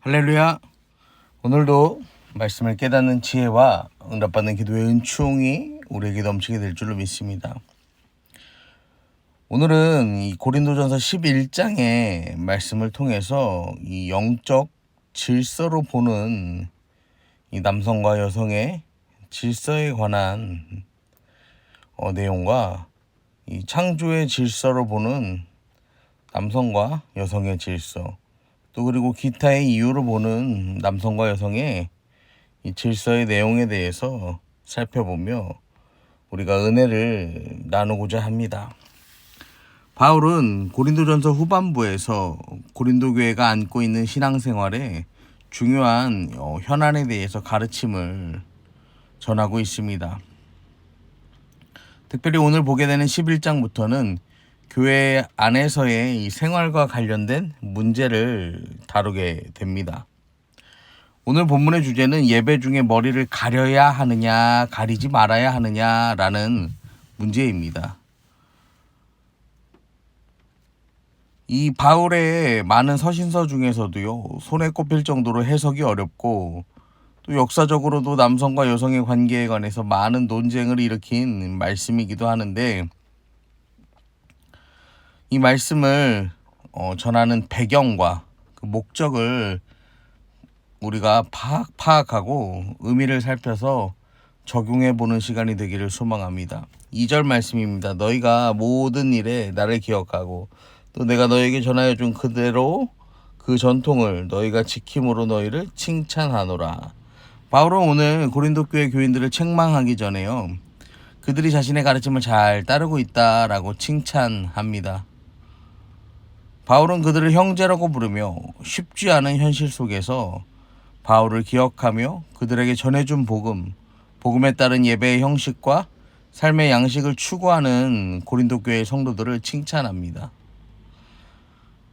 할렐루야. 오늘도 말씀을 깨닫는 지혜와 응답받는 기도의 은총이 우리에게 넘치게 될 줄로 믿습니다. 오늘은 이 고린도전서 11장의 말씀을 통해서 이 영적 질서로 보는 이 남성과 여성의 질서에 관한 내용과 이 창조의 질서로 보는 남성과 여성의 질서, 또 그리고 기타의 이유로 보는 남성과 여성의 이 질서의 내용에 대해서 살펴보며 우리가 은혜를 나누고자 합니다. 바울은 고린도전서 후반부에서 고린도 교회가 안고 있는 신앙생활에 중요한 현안에 대해서 가르침을 전하고 있습니다. 특별히 오늘 보게 되는 11장부터는 교회 안에서의 이 생활과 관련된 문제를 다루게 됩니다. 오늘 본문의 주제는 예배 중에 머리를 가려야 하느냐, 가리지 말아야 하느냐라는 문제입니다. 이 바울의 많은 서신서 중에서도요, 손에 꼽힐 정도로 해석이 어렵고 또 역사적으로도 남성과 여성의 관계에 관해서 많은 논쟁을 일으킨 말씀이기도 하는데, 이 말씀을 전하는 배경과 그 목적을 우리가 파악하고 의미를 살펴서 적용해보는 시간이 되기를 소망합니다. 2절 말씀입니다. 너희가 모든 일에 나를 기억하고 또 내가 너에게 전하여 준 그대로 그 전통을 너희가 지킴으로 너희를 칭찬하노라. 바울은 오늘 고린도 교회 교인들을 책망하기 전에요, 그들이 자신의 가르침을 잘 따르고 있다라고 칭찬합니다. 바울은 그들을 형제라고 부르며 쉽지 않은 현실 속에서 바울을 기억하며 그들에게 전해준 복음에 따른 예배의 형식과 삶의 양식을 추구하는 고린도 교회의 성도들을 칭찬합니다.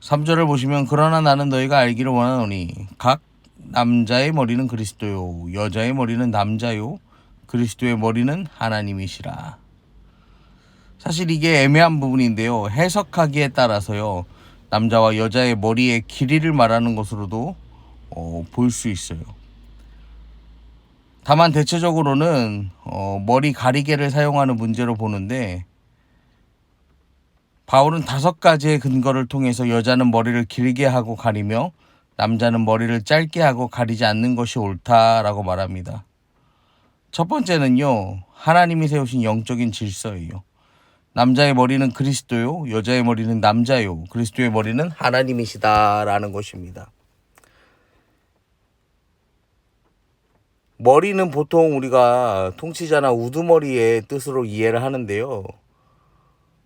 3절을 보시면 그러나 나는 너희가 알기를 원하노니 각 남자의 머리는 그리스도요 여자의 머리는 남자요 그리스도의 머리는 하나님이시라. 사실 이게 애매한 부분인데요, 해석하기에 따라서요, 남자와 여자의 머리의 길이를 말하는 것으로도 볼 수 있어요. 다만 대체적으로는 머리 가리개를 사용하는 문제로 보는데, 바울은 5가지의 근거를 통해서 여자는 머리를 길게 하고 가리며 남자는 머리를 짧게 하고 가리지 않는 것이 옳다라고 말합니다. 첫 번째는요, 하나님이 세우신 영적인 질서예요. 남자의 머리는 그리스도요, 여자의 머리는 남자요, 그리스도의 머리는 하나님이시다라는 것입니다. 머리는 보통 우리가 통치자나 우두머리의 뜻으로 이해를 하는데요,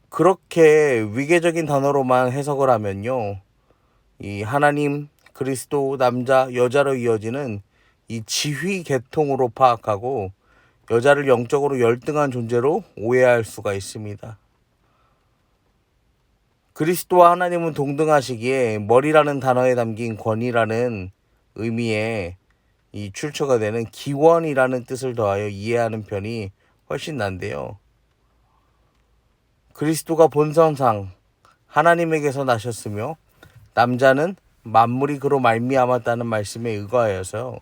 그렇게 위계적인 단어로만 해석을 하면요, 이 하나님, 그리스도, 남자, 여자로 이어지는 이 지휘 계통으로 파악하고 여자를 영적으로 열등한 존재로 오해할 수가 있습니다. 그리스도와 하나님은 동등하시기에 머리라는 단어에 담긴 권위라는 의미에 이 출처가 되는 기원이라는 뜻을 더하여 이해하는 편이 훨씬 난데요, 그리스도가 본성상 하나님에게서 나셨으며 남자는 만물이 그로 말미암았다는 말씀에 의거하여서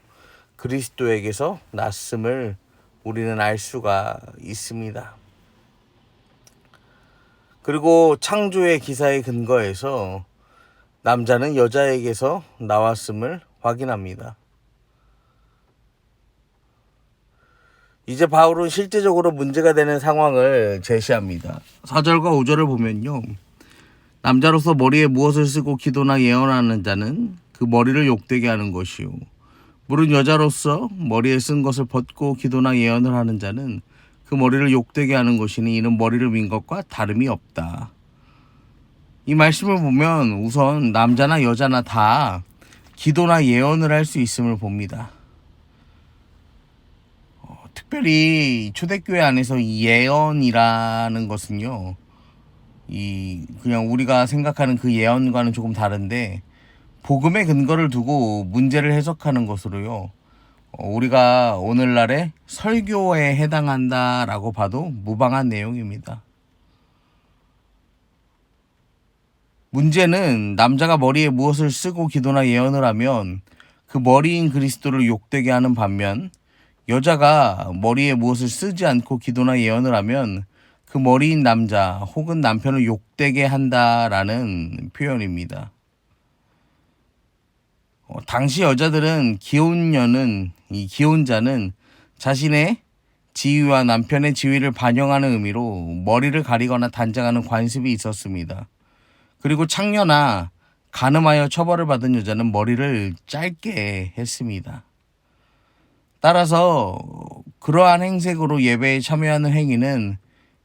그리스도에게서 났음을 우리는 알 수가 있습니다. 그리고 창조의 기사에 근거해서 남자는 여자에게서 나왔음을 확인합니다. 이제 바울은 실제적으로 문제가 되는 상황을 제시합니다. 4절과 5절을 보면요, 남자로서 머리에 무엇을 쓰고 기도나 예언하는 자는 그 머리를 욕되게 하는 것이요, 물은 여자로서 머리에 쓴 것을 벗고 기도나 예언을 하는 자는 그 머리를 욕되게 하는 것이니 이는 머리를 민 것과 다름이 없다. 이 말씀을 보면 우선 남자나 여자나 다 기도나 예언을 할 수 있음을 봅니다. 특별히 초대교회 안에서 이 예언이라는 것은요, 그냥 우리가 생각하는 그 예언과는 조금 다른데, 복음의 근거를 두고 문제를 해석하는 것으로요, 우리가 오늘날의 설교에 해당한다라고 봐도 무방한 내용입니다. 문제는 남자가 머리에 무엇을 쓰고 기도나 예언을 하면 그 머리인 그리스도를 욕되게 하는 반면 여자가 머리에 무엇을 쓰지 않고 기도나 예언을 하면 그 머리인 남자 혹은 남편을 욕되게 한다라는 표현입니다. 당시 여자들은 기혼자는 자신의 지위와 남편의 지위를 반영하는 의미로 머리를 가리거나 단장하는 관습이 있었습니다. 그리고 창녀나 간음하여 처벌을 받은 여자는 머리를 짧게 했습니다. 따라서 그러한 행색으로 예배에 참여하는 행위는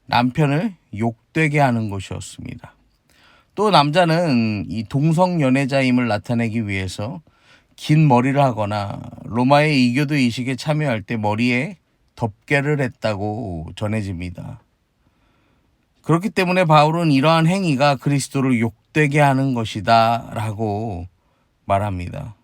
남편을 욕되게 하는 것이었습니다. 또 남자는 이 동성 연애자임을 나타내기 위해서 긴 머리를 하거나 로마의 이교도 이식에 참여할 때 머리에 덮개를 했다고 전해집니다. 그렇기 때문에 바울은 이러한 행위가 그리스도를 욕되게 하는 것이다 라고 말합니다.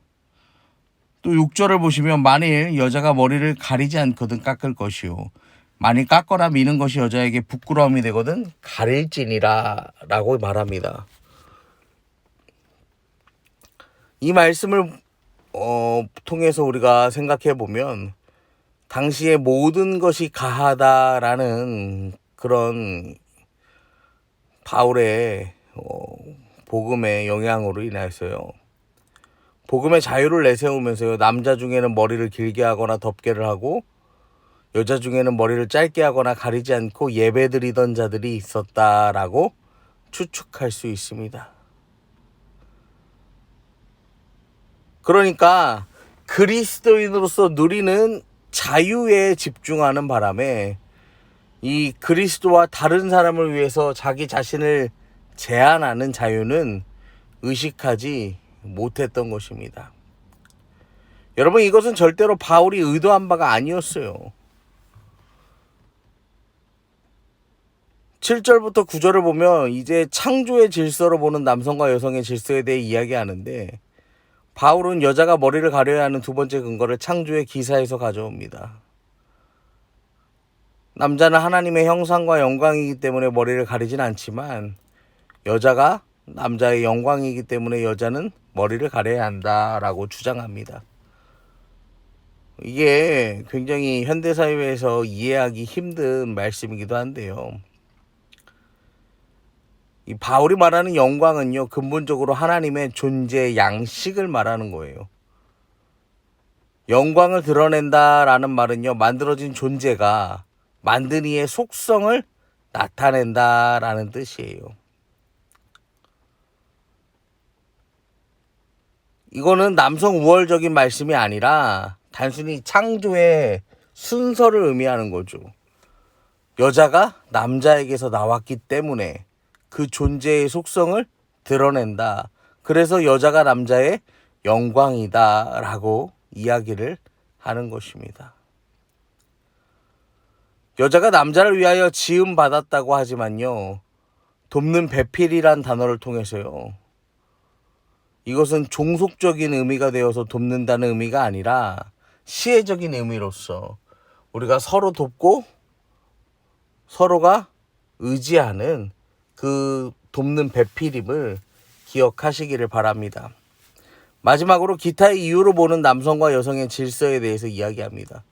또 6절을 보시면 만일 여자가 머리를 가리지 않거든 깎을 것이요 만일 깎거나 미는 것이 여자에게 부끄러움이 되거든 가릴지니라 라고 말합니다. 이 말씀을 통해서 우리가 생각해 보면 당시에 모든 것이 가하다라는 그런 바울의 복음의 영향으로 인해서요. 복음의 자유를 내세우면서요. 남자 중에는 머리를 길게 하거나 덮개를 하고 여자 중에는 머리를 짧게 하거나 가리지 않고 예배드리던 자들이 있었다라고 추측할 수 있습니다. 그러니까 그리스도인으로서 누리는 자유에 집중하는 바람에 이 그리스도와 다른 사람을 위해서 자기 자신을 제한하는 자유는 의식하지 못했던 것입니다. 여러분, 이것은 절대로 바울이 의도한 바가 아니었어요. 7절부터 9절을 보면 이제 창조의 질서로 보는 남성과 여성의 질서에 대해 이야기하는데 바울은 여자가 머리를 가려야 하는 두 번째 근거를 창조의 기사에서 가져옵니다. 남자는 하나님의 형상과 영광이기 때문에 머리를 가리진 않지만 여자가 남자의 영광이기 때문에 여자는 머리를 가려야 한다라고 주장합니다. 이게 굉장히 현대사회에서 이해하기 힘든 말씀이기도 한데요. 이 바울이 말하는 영광은요, 근본적으로 하나님의 존재 양식을 말하는 거예요. 영광을 드러낸다라는 말은요, 만들어진 존재가 만든 이의 속성을 나타낸다라는 뜻이에요. 이거는 남성 우월적인 말씀이 아니라 단순히 창조의 순서를 의미하는 거죠. 여자가 남자에게서 나왔기 때문에 그 존재의 속성을 드러낸다. 그래서 여자가 남자의 영광이다 라고 이야기를 하는 것입니다. 여자가 남자를 위하여 지음 받았다고 하지만요, 돕는 배필이란 단어를 통해서요, 이것은 종속적인 의미가 되어서 돕는다는 의미가 아니라 시혜적인 의미로서 우리가 서로 돕고 서로가 의지하는 그 돕는 배필임을 기억하시기를 바랍니다. 마지막으로 기타의 이유로 보는 남성과 여성의 질서에 대해서 이야기합니다.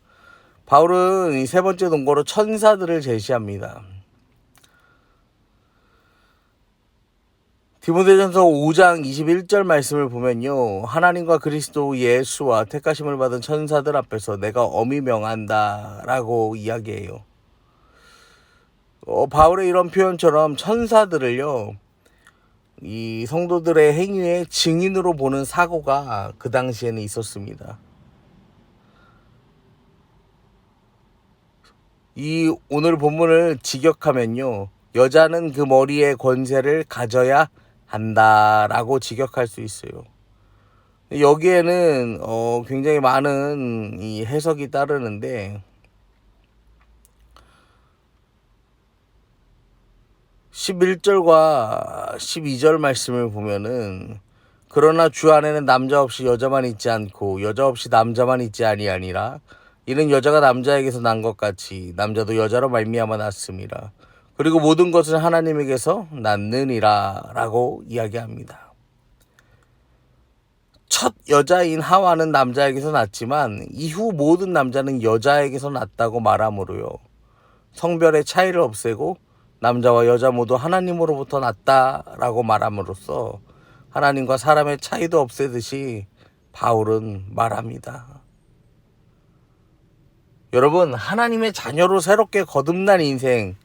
바울은 이 세 번째 동거로 천사들을 제시합니다. 디모데전서 5장 21절 말씀을 보면요, 하나님과 그리스도 예수와 택하심을 받은 천사들 앞에서 내가 엄히 명한다 라고 이야기해요. 바울의 이런 표현처럼 천사들을요, 이 성도들의 행위의 증인으로 보는 사고가 그 당시에는 있었습니다. 이 오늘 본문을 직역하면요, 여자는 그 머리의 권세를 가져야 한다라고 직역할 수 있어요. 여기에는 굉장히 많은 이 해석이 따르는데 11절과 12절 말씀을 보면은 그러나 주 안에는 남자 없이 여자만 있지 않고 여자 없이 남자만 있지 아니하니라. 이는 여자가 남자에게서 난 것 같이 남자도 여자로 말미암아 났음이라. 그리고 모든 것은 하나님에게서 났느니라 라고 이야기합니다. 첫 여자인 하와는 남자에게서 났지만 이후 모든 남자는 여자에게서 났다고 말함으로요. 성별의 차이를 없애고 남자와 여자 모두 하나님으로부터 났다라고 말함으로써 하나님과 사람의 차이도 없애듯이 바울은 말합니다. 여러분, 하나님의 자녀로 새롭게 거듭난 인생,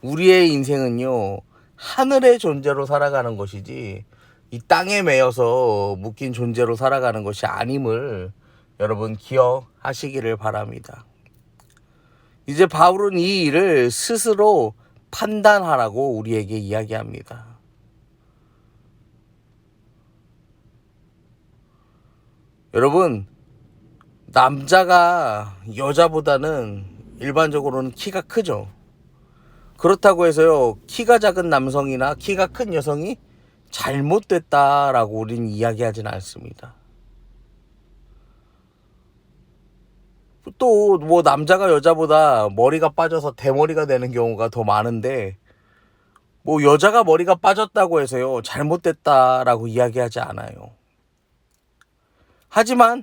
우리의 인생은요, 하늘의 존재로 살아가는 것이지 이 땅에 매여서 묶인 존재로 살아가는 것이 아님을 여러분 기억하시기를 바랍니다. 이제 바울은 이 일을 스스로 판단하라고 우리에게 이야기합니다. 여러분, 남자가 여자보다는 일반적으로는 키가 크죠. 그렇다고 해서요, 키가 작은 남성이나 키가 큰 여성이 잘못됐다라고 우리는 이야기하지는 않습니다. 또 뭐 남자가 여자보다 머리가 빠져서 대머리가 되는 경우가 더 많은데 뭐 여자가 머리가 빠졌다고 해서요 잘못됐다라고 이야기하지 않아요. 하지만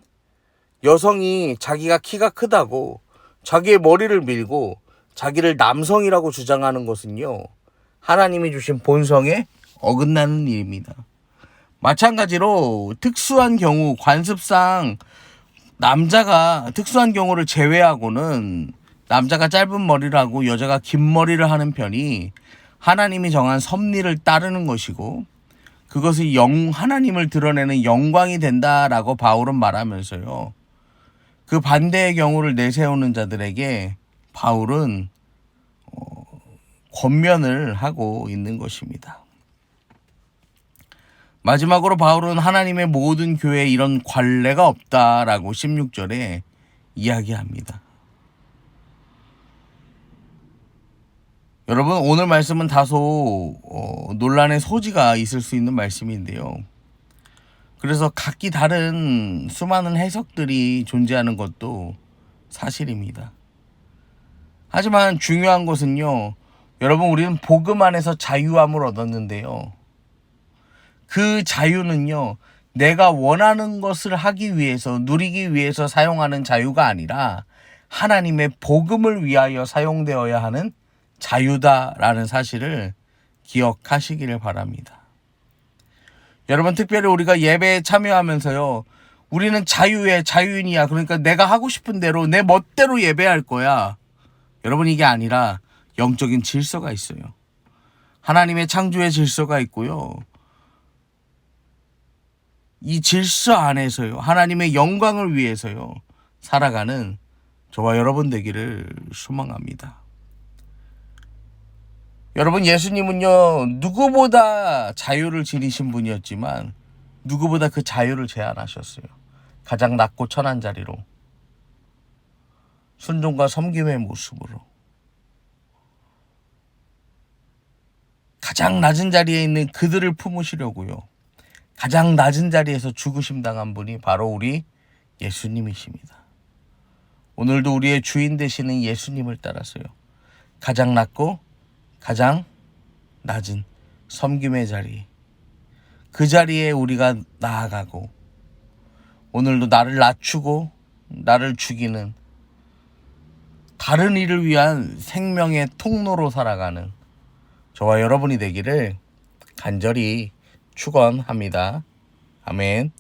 여성이 자기가 키가 크다고 자기의 머리를 밀고 자기를 남성이라고 주장하는 것은요, 하나님이 주신 본성에 어긋나는 일입니다. 마찬가지로 특수한 경우, 관습상 남자가 특수한 경우를 제외하고는 남자가 짧은 머리를 하고 여자가 긴 머리를 하는 편이 하나님이 정한 섭리를 따르는 것이고 그것이 하나님을 드러내는 영광이 된다라고 바울은 말하면서요, 그 반대의 경우를 내세우는 자들에게 바울은 권면을 하고 있는 것입니다. 마지막으로 바울은 하나님의 모든 교회에 이런 관례가 없다라고 16절에 이야기합니다. 여러분, 오늘 말씀은 다소 논란의 소지가 있을 수 있는 말씀인데요. 그래서 각기 다른 수많은 해석들이 존재하는 것도 사실입니다. 하지만 중요한 것은요, 여러분, 우리는 복음 안에서 자유함을 얻었는데요, 그 자유는요, 내가 원하는 것을 하기 위해서, 누리기 위해서 사용하는 자유가 아니라 하나님의 복음을 위하여 사용되어야 하는 자유다라는 사실을 기억하시기를 바랍니다. 여러분, 특별히 우리가 예배에 참여하면서요, 우리는 자유의 자유인이야. 그러니까 내가 하고 싶은 대로 내 멋대로 예배할 거야. 여러분, 이게 아니라 영적인 질서가 있어요. 하나님의 창조의 질서가 있고요, 이 질서 안에서요, 하나님의 영광을 위해서요 살아가는 저와 여러분 되기를 소망합니다. 여러분, 예수님은요 누구보다 자유를 지니신 분이었지만 누구보다 그 자유를 제한하셨어요. 가장 낮고 천한 자리로, 순종과 섬김의 모습으로, 가장 낮은 자리에 있는 그들을 품으시려고요, 가장 낮은 자리에서 죽으심 당한 분이 바로 우리 예수님이십니다. 오늘도 우리의 주인 되시는 예수님을 따라서요, 가장 낮고 가장 낮은 섬김의 자리, 그 자리에 우리가 나아가고 오늘도 나를 낮추고 나를 죽이는 다른 이를 위한 생명의 통로로 살아가는 저와 여러분이 되기를 간절히 축원합니다. 아멘.